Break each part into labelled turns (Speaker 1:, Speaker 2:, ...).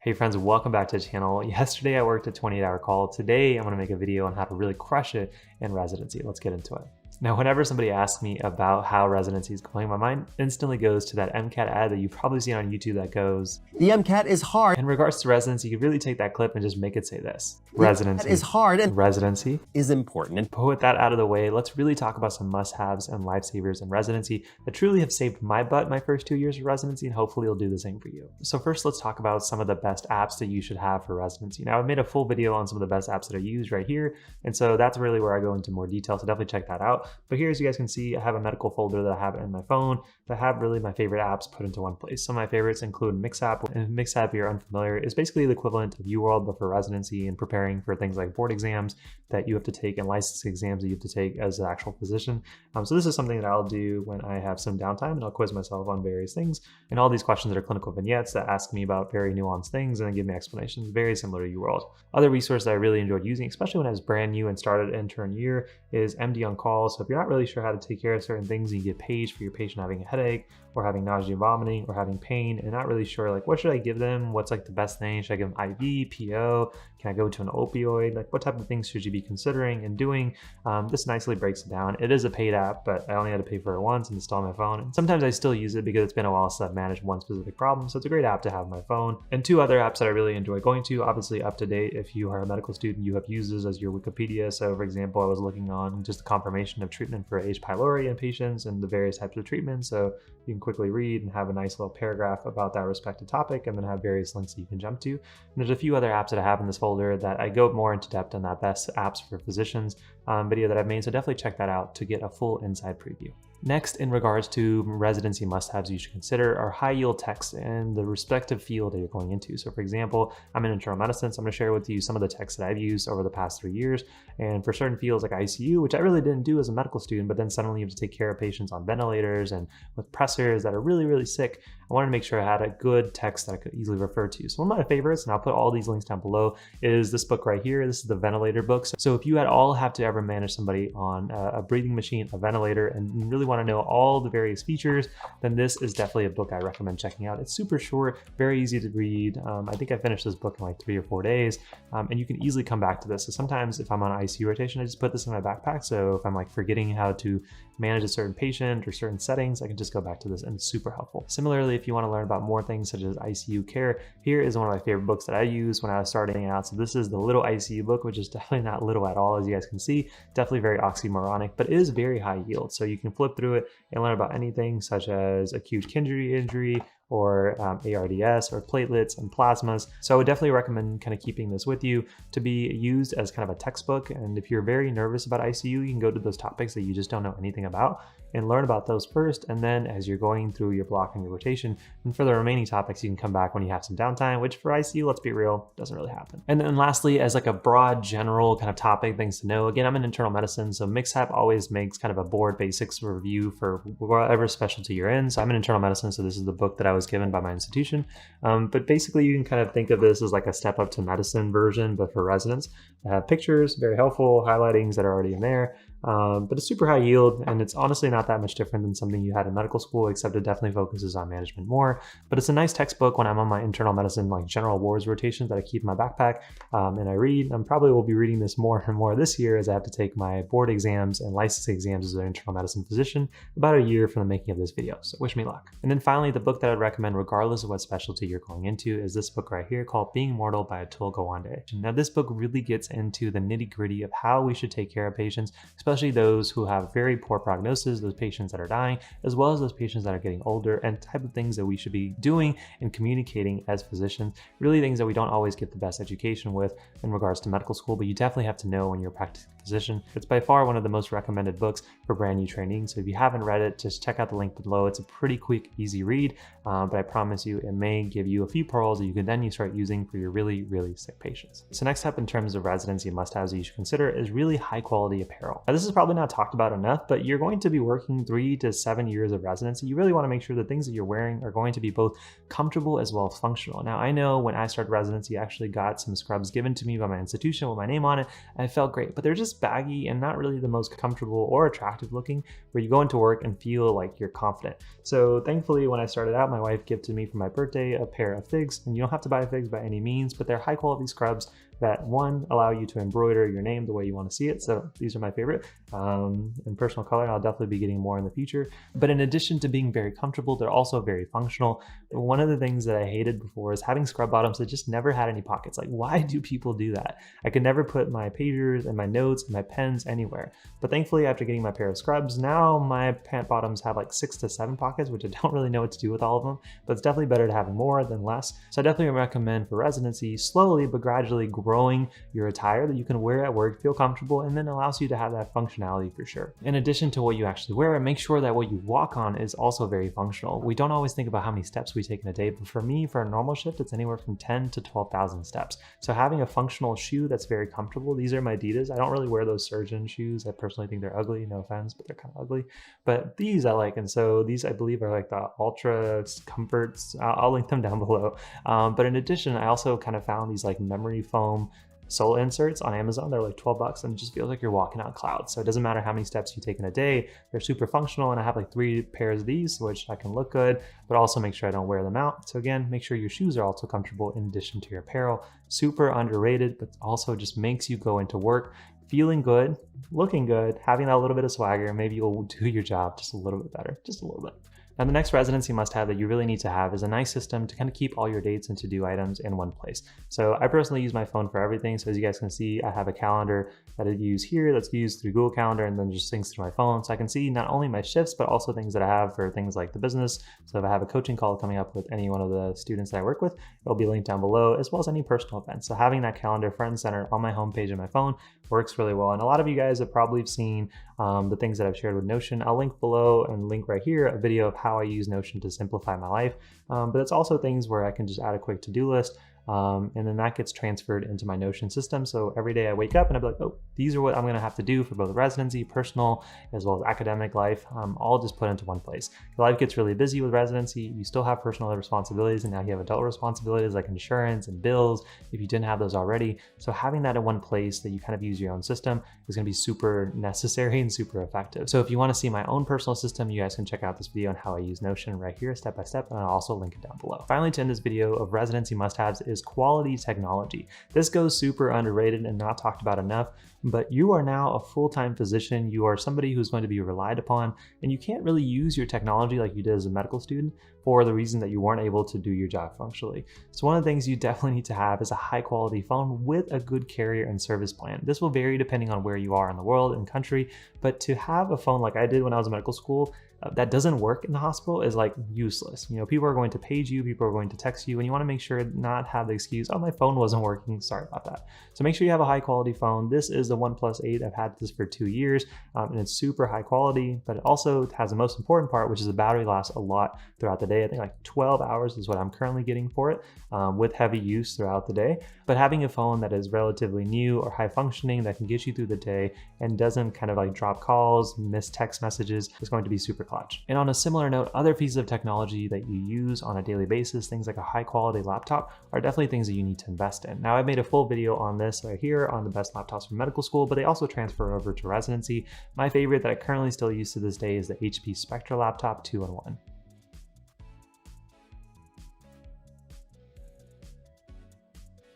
Speaker 1: Hey friends, welcome back to the channel. Yesterday I worked a 28-hour call. Today I'm going to make a video on how to really crush it in residency. Let's get into it. Now, whenever somebody asks me about how residency is going, my mind instantly goes to that MCAT ad that you've probably seen on YouTube that goes,
Speaker 2: "The MCAT is hard."
Speaker 1: In regards to residency, you could really take that clip and just make it say this. Residency
Speaker 2: is hard and
Speaker 1: residency
Speaker 2: is important.
Speaker 1: But with that out of the way, let's really talk about some must-haves and lifesavers in residency that truly have saved my butt my first 2 years of residency, and hopefully it'll do the same for you. So first, let's talk about some of the best apps that you should have for residency. Now, I've made a full video on some of the best apps that I use right here, and so that's really where I go into more detail, so definitely check that out. But here, as you guys can see, I have a medical folder that I have in my phone that have really my favorite apps put into one place. Some of my favorites include MKSAP, and MKSAP, if you're unfamiliar, is basically the equivalent of UWorld, but for residency and preparing for things like board exams that you have to take and licensing exams that you have to take as an actual physician. So this is something that I'll do when I have some downtime, and I'll quiz myself on various things. And all these questions are clinical vignettes that ask me about very nuanced things and then give me explanations, very similar to UWorld. Other resource that I really enjoyed using, especially when I was brand new and started intern year, is MD on Call. So if you're not really sure how to take care of certain things and you get paged for your patient having a headache or having nausea and vomiting or having pain and not really sure, like, what should I give them? What's like the best thing? Should I give them IV, PO? Can I go to an opioid? Like, what type of things should you be considering and doing? This nicely breaks it down. It is a paid app, but I only had to pay for it once and install my phone. And sometimes I still use it because it's been a while since I've managed one specific problem. So it's a great app to have on my phone. And two other apps that I really enjoy going to, obviously UpToDate. If you are a medical student, you have used this as your Wikipedia. So for example, I was looking on just the confirmation of treatment for H. pylori in patients and the various types of treatments. So you can quickly read and have a nice little paragraph about that respective topic, and then have various links that you can jump to. And there's a few other apps that I have in this folder that I go more into depth on that best apps for physicians video that I've made. So definitely check that out to get a full inside preview. Next, in regards to residency must-haves you should consider are high-yield texts in the respective field that you're going into. So for example, I'm in internal medicine, so I'm going to share with you some of the texts that I've used over the past 3 years. And for certain fields like ICU, which I really didn't do as a medical student, but then suddenly you have to take care of patients on ventilators and with pressors that are really, really sick, I wanted to make sure I had a good text that I could easily refer to. So one of my favorites, and I'll put all these links down below, is this book right here. This is the ventilator book. So if you at all have to ever manage somebody on a breathing machine, a ventilator, and you really want to know all the various features, then this is definitely a book I recommend checking out. It's super short, very easy to read. I think I finished this book in like 3 or 4 days, and you can easily come back to this. So sometimes if I'm on ICU rotation, I just put this in my backpack. So if I'm like forgetting how to manage a certain patient or certain settings, I can just go back to this, and it's super helpful. Similarly, if you want to learn about more things such as ICU care, here is one of my favorite books that I used when I was starting out. So this is the Little ICU book, which is definitely not little at all, as you guys can see. Definitely very oxymoronic, but it is very high yield. So you can flip through it and learn about anything such as acute kidney injury, or ARDS, or platelets and plasmas. So I would definitely recommend kind of keeping this with you to be used as kind of a textbook. And if you're very nervous about ICU, you can go to those topics that you just don't know anything about and learn about those first. And then as you're going through your block and your rotation, and for the remaining topics, you can come back when you have some downtime, which for ICU, let's be real, doesn't really happen. And then lastly, as like a broad general kind of topic, things to know, again, I'm in internal medicine, so MKSAP always makes kind of a board basics review for whatever specialty you're in. So I'm in internal medicine, so this is the book that I was given by my institution. But basically you can kind of think of this as like a step up to medicine version, but for residents. I have pictures, very helpful, highlightings that are already in there. But it's super high yield, and it's honestly not that much different than something you had in medical school, except it definitely focuses on management more. But it's a nice textbook when I'm on my internal medicine, like general wards rotations that I keep in my backpack and I read. I probably will be reading this more and more this year as I have to take my board exams and licensing exams as an internal medicine physician about a year from the making of this video. So wish me luck. And then finally, the book that I'd recommend regardless of what specialty you're going into is this book right here called Being Mortal by Atul Gawande. Now this book really gets into the nitty-gritty of how we should take care of patients, especially those who have very poor prognosis, those patients that are dying, as well as those patients that are getting older, and type of things that we should be doing and communicating as physicians, really things that we don't always get the best education with in regards to medical school, but you definitely have to know when you're practicing physician. It's by far one of the most recommended books for brand new training. So if you haven't read it, just check out the link below. It's a pretty quick, easy read, but I promise you it may give you a few pearls that you can then start using for your really, really sick patients. So next up in terms of residency must-haves that you should consider is really high quality apparel. Now this this is probably not talked about enough, but you're going to be working 3 to 7 years of residency. You really want to make sure the things that you're wearing are going to be both comfortable as well as functional. Now, I know when I started residency, I actually got some scrubs given to me by my institution with my name on it, and it felt great, but they're just baggy and not really the most comfortable or attractive looking, where you go into work and feel like you're confident. So thankfully, when I started out, my wife gifted me for my birthday a pair of figs, and you don't have to buy figs by any means, but they're high quality scrubs that, one, allow you to embroider your name the way you want to see it. So these are my favorite in personal color, and I'll definitely be getting more in the future. But in addition to being very comfortable, they're also very functional. One of the things that I hated before is having scrub bottoms that just never had any pockets. Like, why do people do that? I could never put my pagers and my notes and my pens anywhere. But thankfully, after getting my pair of scrubs, now my pant bottoms have like 6 to 7 pockets, which I don't really know what to do with all of them, but it's definitely better to have more than less. So I definitely recommend for residency, slowly but gradually growing your attire that you can wear at work, feel comfortable, and then allows you to have that functionality for sure. In addition to what you actually wear, make sure that what you walk on is also very functional. We don't always think about how many steps we take in a day, but for me, for a normal shift, it's anywhere from 10 to 12,000 steps. So having a functional shoe that's very comfortable, these are my Adidas. I don't really wear those surgeon shoes. I personally think they're ugly, no offense, but they're kind of ugly. But these I like, and so these I believe are like the Ultra Comforts. I'll link them down below. But in addition, I also kind of found these like memory foam sole inserts on Amazon. They're like $12 and it just feels like you're walking on clouds. So it doesn't matter how many steps you take in a day, they're super functional. And I have like 3 pairs of these, which I can look good, but also make sure I don't wear them out. So again, make sure your shoes are also comfortable in addition to your apparel. Super underrated, but also just makes you go into work feeling good, looking good, having that little bit of swagger. Maybe you'll do your job just a little bit better, just a little bit. Now, the next residency must-have that you really need to have is a nice system to kind of keep all your dates and to-do items in one place. So I personally use my phone for everything. So as you guys can see, I have a calendar that I use here that's used through Google Calendar and then just syncs through my phone. So I can see not only my shifts, but also things that I have for things like the business. So if I have a coaching call coming up with any one of the students that I work with, it'll be linked down below, as well as any personal events. So having that calendar front and center on my homepage of my phone works really well. And a lot of you guys have probably seen the things that I've shared with Notion. I'll link below and link right here a video of how I use Notion to simplify my life. But it's also things where I can just add a quick to-do list. And then that gets transferred into my Notion system. So every day I wake up and I'll be like, oh, these are what I'm going to have to do for both residency, personal, as well as academic life, all just put into one place. Your life gets really busy with residency. You still have personal responsibilities, and now you have adult responsibilities like insurance and bills if you didn't have those already. So having that in one place that you kind of use your own system is going to be super necessary and super effective. So if you want to see my own personal system, you guys can check out this video on how I use Notion right here, step by step, and I'll also link it down below. Finally, to end this video of residency must-haves is quality technology. This goes super underrated and not talked about enough, but you are now a full-time physician. You are somebody who's going to be relied upon, and you can't really use your technology like you did as a medical student for the reason that you weren't able to do your job functionally. So one of the things you definitely need to have is a high-quality phone with a good carrier and service plan. This will vary depending on where you are in the world and country, but to have a phone like I did when I was in medical school that doesn't work in the hospital is like useless. You know, people are going to page you, people are going to text you, and you want to make sure not have the excuse, oh, my phone wasn't working, sorry about that. So make sure you have a high quality phone. This is the OnePlus 8. I've had this for 2 years, and it's super high quality, but it also has the most important part, which is the battery lasts a lot throughout the day. I think like 12 hours is what I'm currently getting for it, with heavy use throughout the day. But having a phone that is relatively new or high functioning that can get you through the day and doesn't kind of like drop calls, miss text messages is going to be super clutch. And on a similar note, other pieces of technology that you use on a daily basis, things like a high quality laptop, are definitely things that you need to invest in. Now, I've made a full video on this right here on the best laptops from medical school, but they also transfer over to residency. My favorite that I currently still use to this day is the HP Spectra laptop 2-in-1.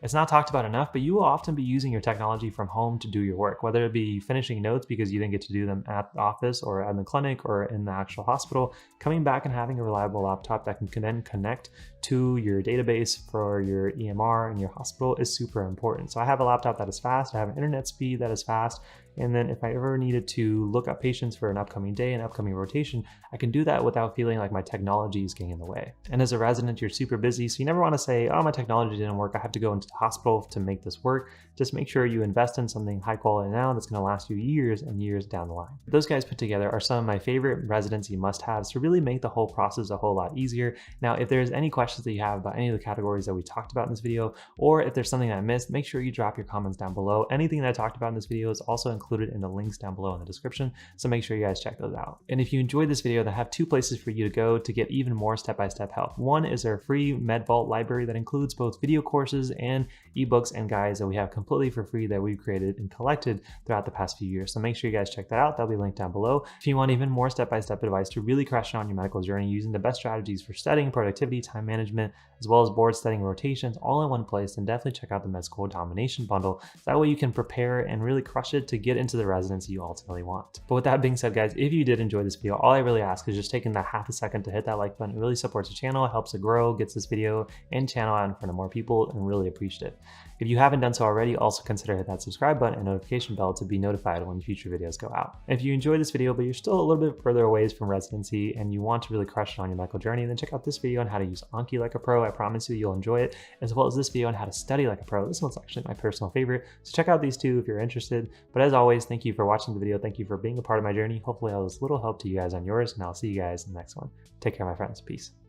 Speaker 1: It's not talked about enough, but you will often be using your technology from home to do your work, whether it be finishing notes because you didn't get to do them at the office or in the clinic or in the actual hospital. Coming back and having a reliable laptop that can then connect to your database for your EMR in your hospital is super important. So I have a laptop that is fast, I have an internet speed that is fast, and then if I ever needed to look up patients for an upcoming day, an upcoming rotation, I can do that without feeling like my technology is getting in the way. And as a resident, you're super busy, so you never want to say, oh, my technology didn't work, I have to go into the hospital to make this work. Just make sure you invest in something high quality now that's going to last you years and years down the line. Those guys put together are some of my favorite residency must-haves to really make the whole process a whole lot easier. Now, if there's any questions questions that you have about any of the categories that we talked about in this video, or if there's something that I missed, make sure you drop your comments down below. Anything that I talked about in this video is also included in the links down below in the description, so make sure you guys check those out. And if you enjoyed this video, I have 2 places for you to go to get even more step-by-step help. One is our free MedVault library that includes both video courses and ebooks and guides that we have completely for free that we've created and collected throughout the past few years. So make sure you guys check that out. That'll be linked down below. If you want even more step-by-step advice to really crush it on your medical journey using the best strategies for studying, productivity, time management, as well as board studying rotations all in one place, then definitely check out the Med School Domination Bundle. So that way you can prepare and really crush it to get into the residency you ultimately want. But with that being said, guys, if you did enjoy this video, all I really ask is just taking that half a second to hit that like button. It really supports the channel, helps it grow, gets this video and channel out in front of more people, and really appreciate it. If you haven't done so already, also consider hitting that subscribe button and notification bell to be notified when future videos go out. And if you enjoyed this video, but you're still a little bit further away from residency and you want to really crush it on your medical journey, then check out this video on how to use Anki like a pro. I promise you, you'll enjoy it, as well as this video on how to study like a pro. This one's actually my personal favorite. So check out these 2 if you're interested. But as always, thank you for watching the video. Thank you for being a part of my journey. Hopefully I was a little help to you guys on yours, and I'll see you guys in the next one. Take care, my friends. Peace.